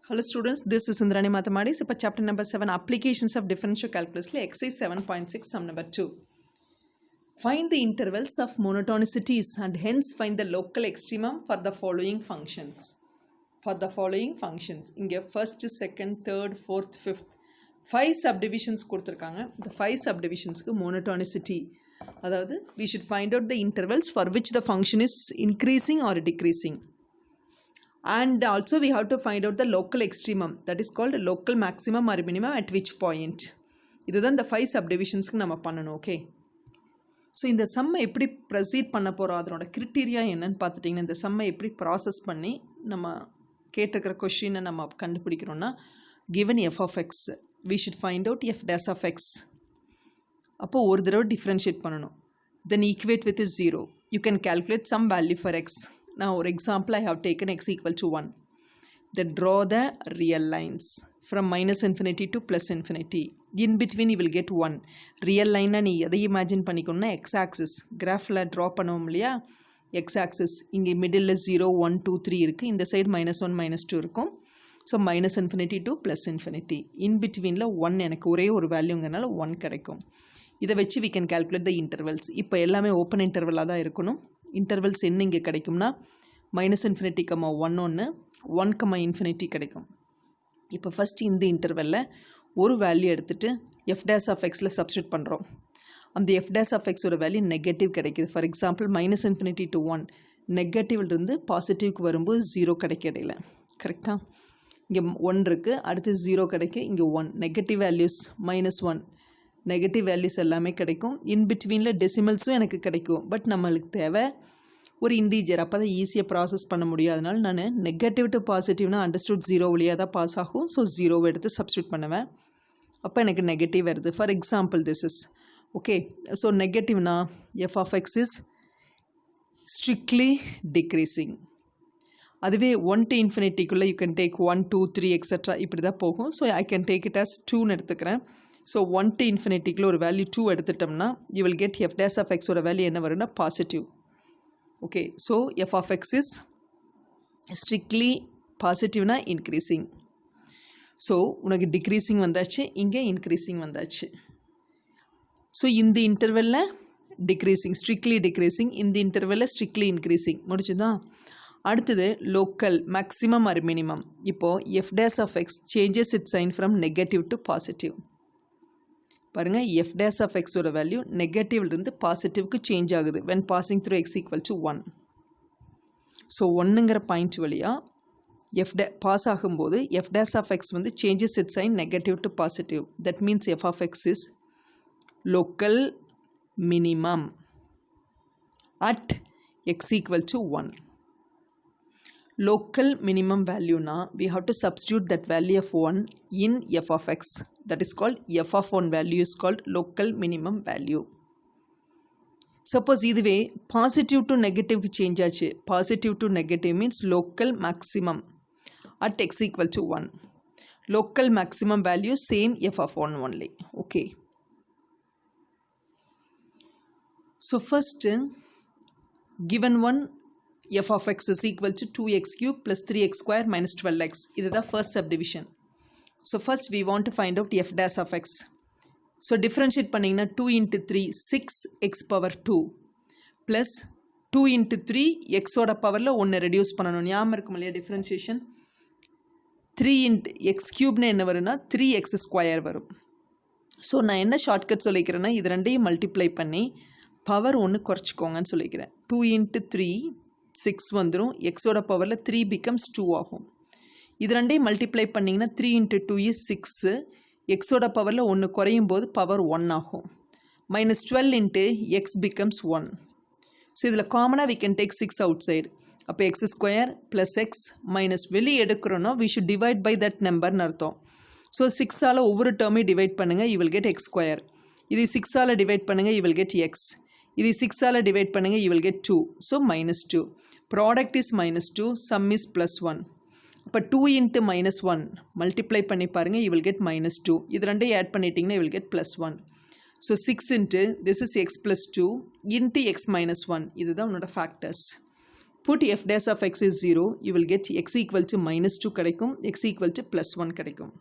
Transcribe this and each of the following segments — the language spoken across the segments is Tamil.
Hello students, this is Indrani Mathematics. இப்போ chapter number 7 applications of differential calculus exercise 7.6 sum number 2. Find the intervals of monotonicities and hence find the local extremum for the following functions. இங்கே first, second, third, fourth, fifth 5 subdivisions கொடுத்திருக்காங்க. இந்த 5 subdivisionsக்கு monotonicity அதாவது we should find out the intervals for which the function is increasing or decreasing. And also we have to find out the local extremum, that is called local maximum or minimum at which point. இதுதான் இந்த 5 subdivisionsக்கு நம்ம பண்ணணும். ஓகே, ஸோ இந்த சம்மை எப்படி ப்ரொசீட் பண்ண போகிறோம், அதனோட கிரிட்டீரியா என்னன்னு பார்த்துட்டிங்கன்னா, இந்த சம்மை எப்படி ப்ராசஸ் பண்ணி நம்ம கேட்டிருக்கிற கொஷினை நம்ம கண்டுபிடிக்கிறோன்னா, given f of x we should find out f dash of x. அப்போது ஒரு தடவை டிஃப்ரென்ஷியேட் பண்ணணும், then equate with 0. You can calculate some value for x. Now, for example, I have taken x equal to 1. Then draw the real lines from minus infinity to plus infinity. In between, you will get 1. Real line நீ எதை imagine பண்ணிக்கணும்னா x-axis. Graphல draw பண்ணுவோம் இல்லையா, x-axis. இங்கே மிடில் 0, 1, 2, 3 இருக்குது. இந்த சைடு -1, -2 இருக்கும். So minus infinity to plus infinity. In betweenல 1 எனக்கு ஒரே ஒரு வேல்யூங்கிறனால 1 கிடைக்கும். இதை வச்சு we can calculate the intervals. இப்போ எல்லாமே ஓப்பன் இன்டர்வலாக தான் இருக்கணும். இன்டர்வல்ஸ் என்ன இங்கே கிடைக்கும்னா -∞, 1 1, கிடைக்கும். இப்போ ஃபஸ்ட்டு இந்த இன்டர்வலில் ஒரு வேல்யூ எடுத்துகிட்டு எஃப் டேஸ் ஆஃப் எக்ஸில் சப்ஸ்டியூட் பண்ணுறோம். அந்த எஃப் டேஸ் ஆஃப் எக்ஸோட வேல்யூ நெகட்டிவ் கிடைக்கிது. ஃபார் எக்ஸாம்பிள் -∞ to 1 நெகட்டிவ்லேருந்து பாசிட்டிவ்க்கு வரும்போது 0 கிடைக்க இடையில. கரெக்டாக இங்கே 1 இருக்குது, அடுத்து 0 கிடைக்க, இங்கே 1 நெகட்டிவ் வேல்யூஸ் -1 நெகட்டிவ் வேல்யூஸ் எல்லாமே கிடைக்கும். இன்பிட்வீனில் டெசிமல்ஸும் எனக்கு கிடைக்கும். பட் நம்மளுக்கு தேவை ஒரு இண்டீஜர், அப்போ தான் ஈஸியாக ப்ராசஸ் பண்ண முடியும். அதனால் நான் நெகட்டிவ் டு பாசிட்டிவ்னா அண்டர்ஸ்டுட் 0 வழியாக தான் பாஸ் ஆகும். ஸோ 0 எடுத்து சப்ஸ்டியூட் பண்ணுவேன். அப்போ எனக்கு நெகட்டிவ் வருது. For example this is okay. So நெகட்டிவ்னா F of X is strictly decreasing. அதுவே 1 to infinity you can take 1, 2, 3 extra இப்படி தான் போகும். So I can take it as 2ன்னு எடுத்துக்கிறேன். ஸோ 1 to infinity ஒரு வேல்யூ 2 எடுத்துட்டோம்னா you will get F dash of எக்ஸோட வேல்யூ என்ன வரும்னா positive. Okay, so F of X is strictly பாசிட்டிவ்னா இன்க்ரீஸிங். ஸோ உனக்கு டிக்ரீஸிங் வந்தாச்சு, இங்கே இன்க்ரீஸிங் வந்தாச்சு. ஸோ இந்த இன்டர்வெல்லில் டிக்ரீஸிங், ஸ்ட்ரிக்ட்லி டிக்ரீஸிங், இந்த இன்டர்வெல்லில் ஸ்ட்ரிக்ட்லி இன்க்ரீஸிங். முடிச்சுதான். அடுத்தது லோக்கல் மேக்ஸிமம் ஆர் மினிமம். இப்போது F dash of X changes it sign from negative to positive. பாருங்கள், எஃப் டேஸ் ஆஃப் எக்ஸோட வேல்யூ நெகட்டிவ்லேருந்து பாசிட்டிவ்க்கு சேஞ்ச் ஆகுது when passing through X equal to 1. So 1ங்கிற பாயிண்ட் வழியாக பாஸ் ஆகும்போது எஃப் டேஸ் ஆஃப் எக்ஸ் வந்து changes it sign negative to positive. That means F of X is local minimum at X equal to 1. Local minimum value na we have to substitute that value of 1 in f of x. That is called f of 1 value is called local minimum value. Suppose இதுவே positive to negative change ஆச்சு. Positive to negative means local maximum at x equal to 1. Local maximum value same f of 1 only. Okay. So first given one f of x is equal to 2x cube plus 3x square minus 12x. This is the first subdivision. So first we want to find out f dash of x. So differentiate பண்ணீங்கன்னா 2 into 3 6x power 2 plus 2 into 3 x ஓட பவரில் 1 ரெடியூஸ் பண்ணணும். ஞாபகம் இருக்கும் இல்லையா டிஃப்ரென்சியேஷன். 3 into x cube என்ன வரும்னா 3x ஸ்கொயர் வரும். ஸோ நான் என்ன ஷார்ட்கட் சொல்லிக்கிறேன்னா, இது ரெண்டையும் மல்டிப்ளை பண்ணி பவர் 1 குறைச்சிக்கோங்கன்னு சொல்லிக்கிறேன். 2 into 3 6 வந்துடும். எக்ஸோட பவரில் 3 becomes 2 ஆகும். இது ரெண்டையும் மல்டிப்ளை பண்ணிங்கன்னா 3 into 2 is 6. எக்ஸோட பவரில் 1 குறையும் போது பவர் 1 ஆகும். -12 into x becomes 1. ஸோ இதில் காமனாக we can take 6 outside. அப்போ x square plus X minus வெளியே எடுக்கிறோன்னா we should divide by that numberன்னு அர்த்தம். ஸோ 6ஆல் ஒவ்வொரு டேர்மையும் டிவைட் பண்ணுங்கள், you will get x square. இது 6ஆல் டிவைட் பண்ணுங்கள், you will get x. இது 6ஆல் டிவைட் பண்ணுங்கள், you will get 2. So -2. Product is -2, some is +1. அப்போ 2 into -1 மல்டிப்ளை பண்ணி பாருங்கள், you will get -2. இது ரெண்டையும் ஆட் பண்ணிட்டீங்கன்னா you will get +1. So 6 into this is x plus 2 into x minus 1. இதுதான் உன்னோட factors. put f dash of x is 0, you will get x equal to minus 2 கிடைக்கும், x equal to plus 1 கிடைக்கும்.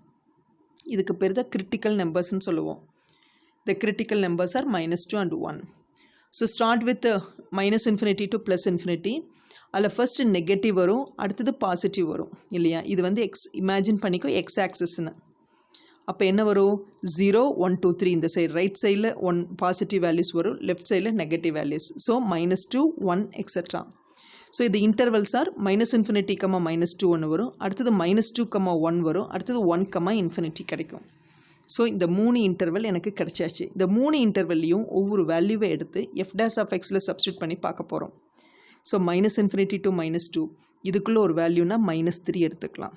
இதுக்கு பேர் தான் critical numbers ன்னு சொல்லுவோம். The critical numbers are minus 2 and 1. So start with minus infinity to plus infinity. அதில் ஃபர்ஸ்ட் நெகட்டிவ் வரும், அடுத்தது பாசிட்டிவ் வரும் இல்லையா. இது வந்து இமேஜின் பண்ணிக்கோ எக்ஸ் ஆக்சஸ்ன்னு. அப்போ என்ன வரும், 0 1 2 3 இந்த சைடு ரைட் சைடில் 1 பாசிட்டிவ் வேல்யூஸ் வரும், லெஃப்ட் சைடில் negative values. So -2 1 etcetera. So இது இன்டர்வல்ஸ் ஆர் மைனஸ் இன்ஃபினிட்டி கம்மா -2 ஒன்று வரும், அடுத்தது -2 1 வரும், அடுத்தது 1 இன்ஃபினிட்டி கிடைக்கும். ஸோ இந்த 3 இன்டர்வல் எனக்கு கிடைச்சாச்சு. இந்த 3 இன்டர்வல்லையும் ஒவ்வொரு வேல்யூவை எடுத்து எஃப் டேஷ் ஆஃப் எக்ஸில் சப்ஸ்டியூட் பண்ணி பார்க்க போகிறோம். ஸோ மைனஸ் இன்ஃபினிட்டி டு -2 இதுக்குள்ளே ஒரு வேல்யூனா -3 எடுத்துக்கலாம்.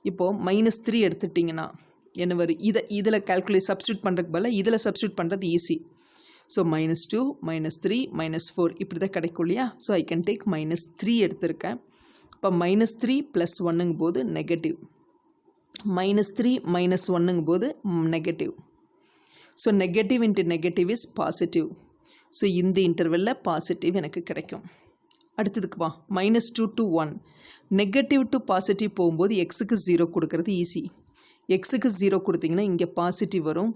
இப்போது -3 எடுத்துட்டிங்கன்னா என்ன வரும், இதில் கால்குலேட் சப்ஸ்டியூட் பண்ணுறதுக்கு பதிலாக இதில் சப்ஸ்டியூட் பண்ணுறது ஈஸி. ஸோ -2 -3 -4 இப்படி தான் கிடைக்கும் இல்லையா. ஸோ ஐ கேன் டேக் -3 எடுத்திருக்கேன். இப்போ -3 + 1ங்கும் போது நெகட்டிவ், -3 - 1ங்கும் போது negative. So negative into negative is positive. So இந்த இன்டர்வெல்லில் பாசிட்டிவ் எனக்கு கிடைக்கும். அடுத்ததுக்கு வா, -2 to 1 நெகட்டிவ் டு பாசிட்டிவ் போகும்போது எக்ஸுக்கு 0 கொடுக்கறது ஈஸி. எக்ஸுக்கு 0 கொடுத்திங்கன்னா இங்கே பாசிட்டிவ் வரும்,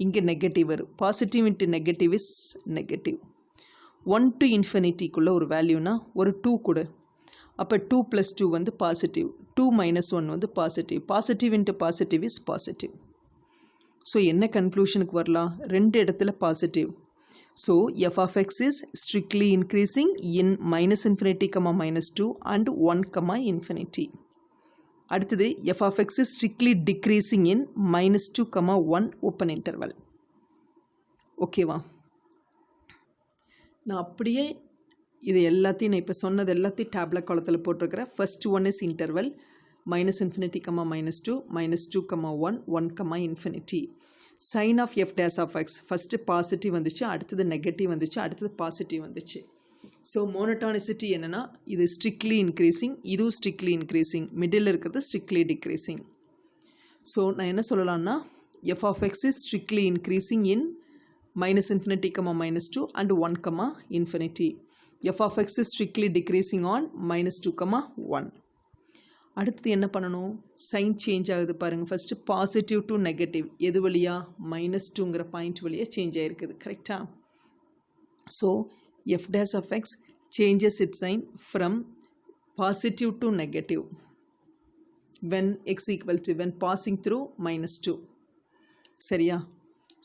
இங்கே நெகட்டிவ் வரும். Positive into negative is negative. 1 to இன்ஃபினிட்டிக்குள்ளே ஒரு வேல்யூனா ஒரு 2 கொடு. அப்போ 2 + 2 வந்து பாசிட்டிவ், 2 - 1 வந்து positive. Positive into positive is positive. So என்ன கன்க்ளூஷனுக்கு வரலாம், 2 இடத்துல positive. So f of x is strictly increasing in -infinity, -2 and 1, infinity. அடுத்தது f of x is strictly decreasing in -2, 1 open interval. ஓகேவா, நான் அப்படியே இது எல்லாத்தையும் நான் இப்போ சொன்னது எல்லாத்தையும் டேப்லெட் காலத்தில் போட்டிருக்கிறேன். First one is interval -infinity, -2, -2, 1, 1, infinity. Sign of f dash of x first positive வந்துச்சு, அடுத்தது நெகட்டிவ் வந்துச்சு, அடுத்தது பாசிட்டிவ் வந்துச்சு. ஸோ மோனோட்டானிசிட்டி என்னென்னா இது ஸ்ட்ரிக்ட்லி இன்க்ரீஸிங், இதுவும் ஸ்ட்ரிக்ட்லி இன்க்ரீஸிங், மிடில் இருக்கிறது ஸ்ட்ரிக்ட்லி டிக்ரீஸிங். ஸோ நான் என்ன சொல்லலாம்னா f of X is strictly increasing in -infinity, -2 and 1, infinity. F of X is strictly decreasing on -2, 1. அடுத்தது என்ன பண்ணணும், சைன் சேஞ்ச் ஆகுது பாருங்கள். ஃபஸ்ட்டு பாசிட்டிவ் டு நெகட்டிவ் எது வழியா, -2ங்கிற பாயிண்ட் வழியாக சேஞ்ச் ஆகிருக்குது, கரெக்டாக. So f dash of X changes it sign from positive to negative when x equal to when passing through -2. சரியா.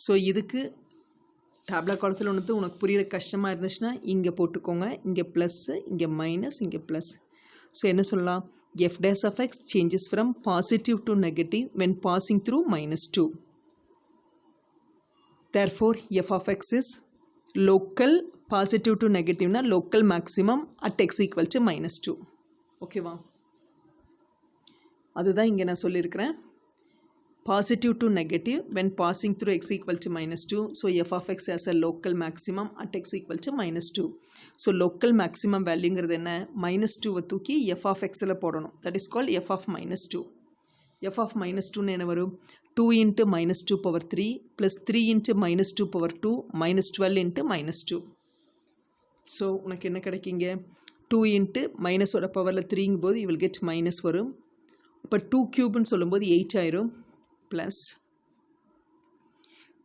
ஸோ இதுக்கு டேப்லெட் காலத்தில் ஒன்று உனக்கு புரிகிற கஷ்டமாக இருந்துச்சுன்னா இங்கே போட்டுக்கோங்க, இங்கே ப்ளஸ்ஸு, இங்கே மைனஸ், இங்கே ப்ளஸ். ஸோ என்ன சொல்லலாம், f dash of x changes from positive to negative when passing through -2. Therefore, f of x is local positive to negative na local maximum at x equal to -2. Okay வா, அதுதான் இங்கே நான் சொல்லியிருக்கிறேன். Positive to negative when passing through x equal to -2. So f of x has a local maximum at x equal to -2. So local maximum வேல்யூங்கிறது என்ன, -2வை தூக்கி எஃப் ஆஃப் எக்ஸில் போடணும். That is called F of -2. F of -2ன்னு என்ன வரும், 2 × -2^3 + 3 × -2^2 -12 × -2. ஸோ உனக்கு என்ன கிடைக்கிங்க, 2 × மைனஸோட பவரில் 3ங்கும் போது யூ வில் கெட் மைனஸ் வரும். இப்போ 2 க்யூப்னு சொல்லும்போது 8 ஆயிரும், ப்ளஸ்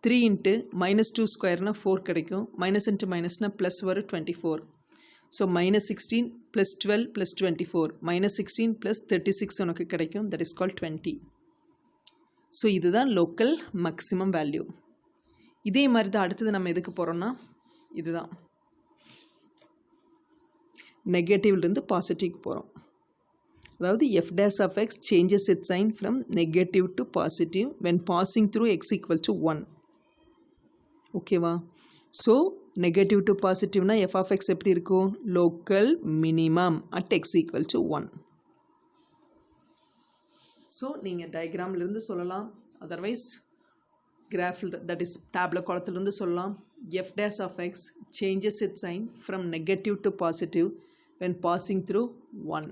3 × -2² 4 கிடைக்கும், மைனஸ் இன்ட்டு மைனஸ்னால் ப்ளஸ் வரும் 24. ஸோ -16 + 12 + 24 -16 + 36 உனக்கு கிடைக்கும், தட் இஸ் கால் 20. ஸோ இதுதான் லோக்கல் மேக்ஸிமம் வேல்யூ. இதே மாதிரி தான் அடுத்தது நம்ம எதுக்கு போகிறோம்னா இதுதான் நெகட்டிவ்லேருந்து பாசிட்டிவ்க்கு போகிறோம். அதாவது F dash of X changes it sign from negative to positive when passing through X equal to 1. ஓகேவா. ஸோ நெகட்டிவ் டு பாசிட்டிவ்னா எஃப் ஆஃப் எக்ஸ் எப்படி இருக்கும், local minimum at X equal to 1. So நீங்கள் டயக்ராம்லேருந்து சொல்லலாம், அதர்வைஸ் கிராஃபில் தட் இஸ் டேப்லெட் காலத்துலேருந்து சொல்லலாம். F dash of X changes it sign from negative to positive when passing through 1.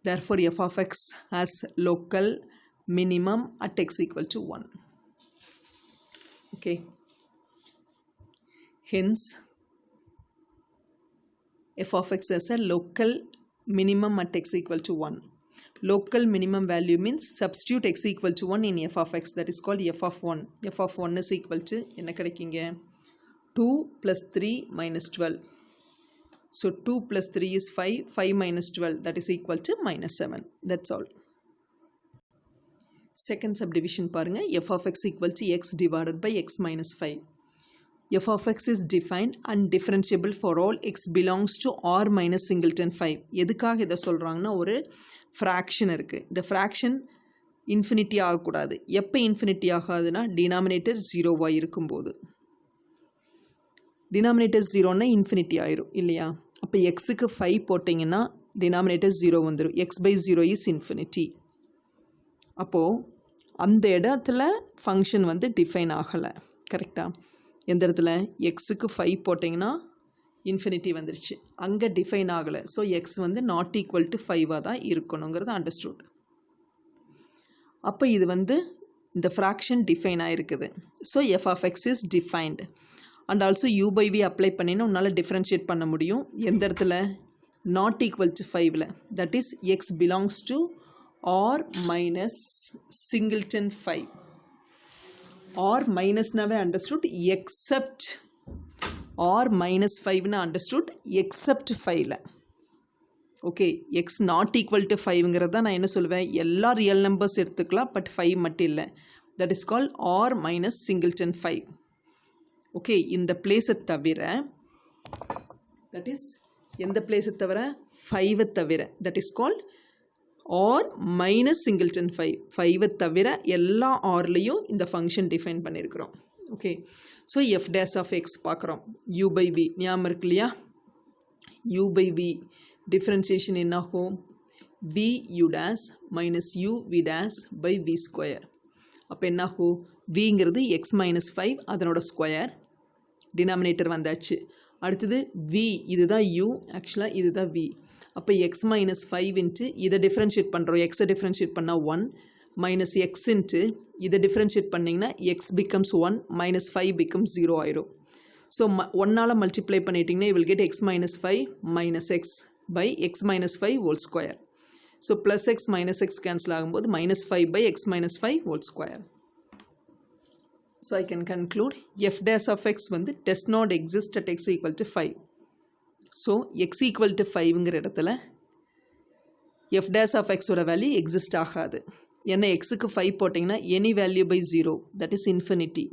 Therefore f of x has local minimum at x equal to 1. Okay. Hence f of x as a local minimum at x equal to 1. Local minimum value means substitute x equal to 1 in f of x, that is called f of 1. f of 1 is equal to என்ன கிடைக்குங்க 2 plus 3 minus 12. So 2 plus 3 is 5, 5 minus 12, that is equal to minus 7. That's all. Second subdivision பாருங்க, f of x equal to x divided by x minus 5. f of x is defined undifferentiable for all x belongs to r minus singleton 5. எதுக்காக இதை சொல்கிறாங்கன்னா ஒரு ஃப்ராக்ஷன் இருக்குது. இந்த ஃப்ராக்ஷன் இன்ஃபினிட்டி ஆகக்கூடாது. எப்போ இன்ஃபினிட்டி ஆகாதுன்னா டினாமினேட்டர் ஜீரோவாக இருக்கும்போது. டினாமினேட்டர் ஜீரோன்னா இன்ஃபினிட்டி ஆயிரும் இல்லையா? அப்போ எக்ஸுக்கு 5 போட்டிங்கன்னா டினாமினேட்டர் ஜீரோ வந்துடும். X by zero is infinity. அப்போது அந்த இடத்துல ஃபங்க்ஷன் வந்து டிஃபைன் ஆகலை. கரெக்டாக? எந்த இடத்துல எக்ஸுக்கு 5 போட்டிங்கன்னா இன்ஃபினிட்டி வந்துருச்சு, அங்கே டிஃபைன் ஆகலை. ஸோ எக்ஸ் வந்து நாட் ஈக்குவல் டு 5ஆக தான் இருக்கணுங்கிறது அண்டர்ஸ்டூட். அப்போ இது வந்து இந்த ஃப்ராக்ஷன் டிஃபைன் ஆகிருக்குது. So F of X is defined. And also you by V apply பண்ணினா உன்னால் டிஃப்ரென்ஷியேட் பண்ண முடியும். எந்த இடத்துல நாட் ஈக்குவல் டு 5ல், that is X belongs to R minus singleton 5. R மைனஸ்னாவே அண்டர்ஸ்டூட், எக்ஸப்ட் ஆர் மைனஸ் 5னா அண்டர்ஸ்டூட் எக்ஸப்ட் 5ல். Okay, X not equal to 5ங்கிறது தான் நான் என்ன சொல்லுவேன், எல்லா ரியல் நம்பர்ஸ் எடுத்துக்கலாம், பட் 5 மட்டும் இல்லை. That is call or minus singleton 5. Okay, இந்த பிளேஸை தவிர, தட் இஸ் எந்த பிளேஸை தவிர 5ஐ தவிர, that is called R minus singleton 5. 5ஐ தவிர எல்லா ஆர்லேயும் இந்த ஃபங்க்ஷன் டிஃபைன் பண்ணியிருக்கிறோம். Okay, so f dash of x பார்க்குறோம். யூ பை வி ஞாபகம் இருக்கு இல்லையா? யூ பை வி டிஃப்ரென்சியேஷன் என்னாகும்? V u dash minus u v dash by v square. அப்போ என்னாகும்? விங்கிறது எக்ஸ் மைனஸ் 5 அதனோட ஸ்கொயர், டினாமினேட்டர் வந்தாச்சு. அடுத்தது வி, இதுதான் யூ, ஆக்சுவலாக இதுதான் வி. அப்போ எக்ஸ் மைனஸ் 5 இன்ட்டு இதை டிஃப்ரென்ஷியேட் பண்ணுறோம். எக்ஸை டிஃப்ரென்ஷியேட் பண்ணால் 1 மைனஸ் எக்ஸ் இன்ட்டு இதை டிஃப்ரென்ஷியேட் பண்ணிங்கன்னா எக்ஸ் பிகம்ஸ் 1 மைனஸ் 5 பிகம்ஸ் 0 ஆயிரும். ஸோ 1ஆல் மல்டிப்ளை பண்ணிட்டீங்கன்னா you will get x minus 5 minus x by x minus 5 whole square. So plus X minus X cancel ஆகும்போது minus 5 by x minus 5 whole square. So I can conclude f dash of x வந்து does not exist at x equal to 5. So x equal to 5ங்கிற இடத்துல f dash of x ஓட வேல்யூ எக்ஸிஸ்ட் ஆகாது. ஏன்னா எக்ஸுக்கு 5 போட்டிங்கன்னா any value by 0, that is infinity.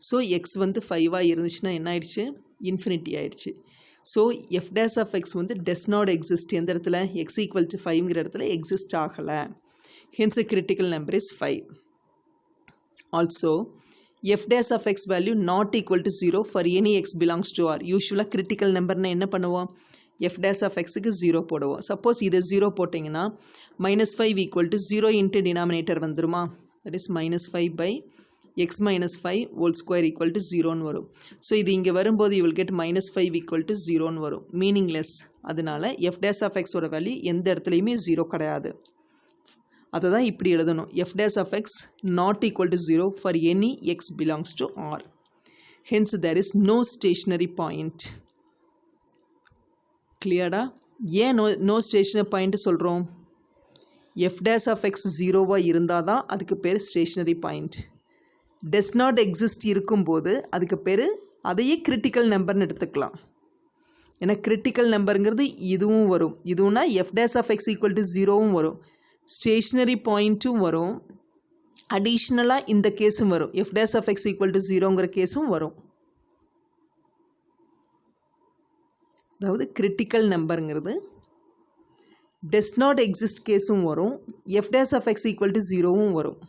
So X வந்து 5ஆக இருந்துச்சுன்னா என்ன ஆயிடுச்சு? இன்ஃபினிட்டி ஆயிடுச்சு. So f dash of X வந்து டஸ் நாட் எக்ஸிஸ்ட். எந்த இடத்துல? எக்ஸ் ஈக்குவல் டு 5ங்கிற இடத்துல எக்ஸிஸ்ட் ஆகலை. Hence critical number is 5. Also f dash of x value not equal to 0 for any x belongs to R. யூஸ்வலாக கிரிட்டிக்கல் நம்பர்னால் என்ன பண்ணுவோம்? f dash of xக்கு 0 போடுவோம். சப்போஸ் இதை 0 போட்டிங்கன்னா minus 5 equal to 0 into denominator வந்துருமா? that is minus 5 by x minus 5 whole square equal to 0ன்னு வரும். ஸோ இது இங்கே வரும்போது you will get minus 5 equal to 0ன்னு வரும். மீனிங்லெஸ். அதனால f dash of x ஓட வேல்யூ எந்த இடத்துலையுமே 0 கிடையாது. அதை தான் இப்படி எழுதணும். f dash of x not equal to 0 for any x belongs to R. Hence there is no stationary point. கிளியர்டா? ஏன் no stationary point சொல்கிறோம்? f dash of x 0வாக இருந்தால் தான் அதுக்கு பேர் stationery point. does not exist இருக்கும்போது அதுக்கு பேர் அதையே கிரிட்டிக்கல் நம்பர்னு எடுத்துக்கலாம். ஏன்னா கிரிட்டிக்கல் நம்பருங்கிறது இதுவும் வரும். இதுவும்னா f dash of x equal to 0வும் வரும், ஸ்டேஷ்னரி பாயிண்ட்டும் வரும், அடிஷ்னலாக இந்த கேஸும் வரும். f dash of x equal to 0ங்கிற கேஸும் வரும். அதாவது கிரிட்டிக்கல் நம்பருங்கிறது does not exist கேஸும் வரும், f dash of x equal to 0வும் வரும்.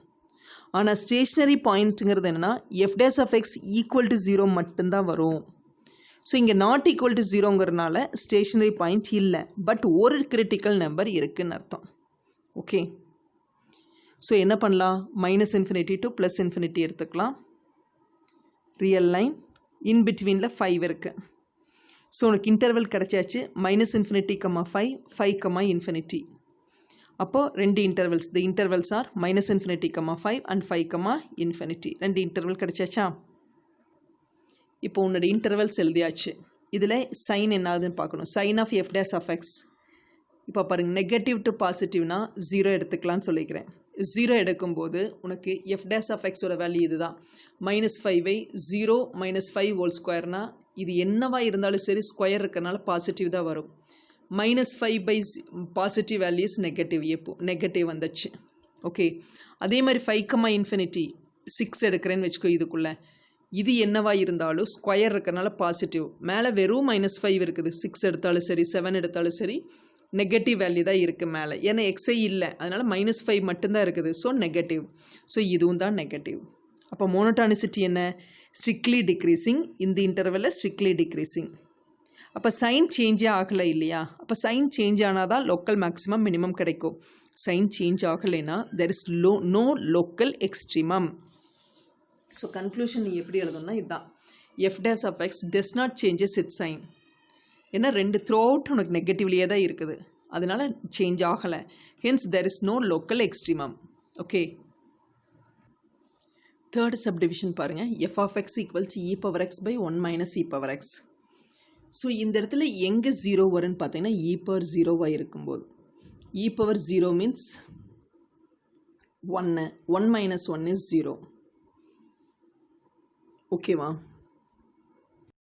ஆனால் ஸ்டேஷ்னரி பாயிண்ட்டுங்கிறது என்னென்னா f dash of x equal to 0 மட்டும்தான் வரும். ஸோ இங்கே நாட் ஈக்குவல் டு 0ங்கிறதுனால ஸ்டேஷ்னரி பாயிண்ட் இல்லை, பட் ஒரு கிரிட்டிக்கல் நம்பர் இருக்குதுன்னு அர்த்தம். ஓகே, ஸோ என்ன பண்ணலாம்? Minus infinity to plus infinity எடுத்துக்கலாம். ரியல் லைன் இன் பிட்வீனில் 5 இருக்குது. ஸோ உனக்கு இன்டர்வல் கிடச்சாச்சு. Minus infinity comma 5, 5 comma infinity. அப்போது ரெண்டு intervals, the intervals are minus infinity comma 5 and 5 comma infinity. ரெண்டு இன்டர்வல் கிடச்சாச்சா? இப்போ உன்னோட இன்டர்வல்ஸ் எழுதியாச்சு. இதில் சைன் என்னாதுன்னு பார்க்கணும். Sign of f dash of x இப்போ பாருங்கள், நெகட்டிவ் டு பாசிட்டிவ்னா 0 எடுத்துக்கலான்னு சொல்லிக்கிறேன். 0 எடுக்கும்போது உனக்கு எஃப் டேஸ் ஆஃப் எக்ஸோட வேல்யூ இது தான். -5 0 -5 ஹோல் ஸ்கொயர்னா இது என்னவா இருந்தாலும் சரி ஸ்கொயர் இருக்கிறனால பாசிட்டிவ் தான் வரும். -5 பாசிட்டிவ் வேல்யூஸ் நெகட்டிவ், எப்போ நெகட்டிவ் வந்துச்சு. ஓகே, அதே மாதிரி 5, 6 எடுக்கிறேன்னு வச்சுக்கோ. இதுக்குள்ளே இது என்னவா இருந்தாலும் ஸ்கொயர் இருக்கிறனால பாசிட்டிவ். மேலே வெறும் -5 இருக்குது. 6 எடுத்தாலும் சரி 7 எடுத்தாலும் சரி நெகட்டிவ் வேல்யூ தான் இருக்குது மேலே. ஏன்னா எக்ஸை இல்லை, அதனால் -5 மட்டும்தான் இருக்குது. So negative. ஸோ இதுவும் தான் நெகட்டிவ். அப்போ மோனோட்டானிசிட்டி என்ன? Strictly decreasing. இந்த இன்டர்வலில் ஸ்ட்ரிக்ட்லி டிக்ரீசிங். அப்போ சைன் சேஞ்சே ஆகலை இல்லையா? அப்போ சைன் சேஞ்ச் ஆனால் தான் லோக்கல் மேக்ஸிமம் மினிமம் கிடைக்கும். சைன் சேஞ்ச் ஆகலைன்னா there is no local extremum. So conclusion நீ எப்படி எழுதணும்னா இதுதான். F dash of x does not changes its sign. ஏன்னா ரெண்டு த்ரூ அவுட் உனக்கு நெகட்டிவ்லேயே தான் இருக்குது, அதனால சேஞ்ச் ஆகலை. Hence there is no local extremum. Okay, third subdivision பாருங்கள். F of X equals e⁻x/1 - e⁻x. So இந்த இடத்துல எங்கே 0 வரும்னு பார்த்தீங்கன்னா e⁻0 இருக்கும்போது. e⁻0 means 1 1 - 1 is 0. ஓகேவா?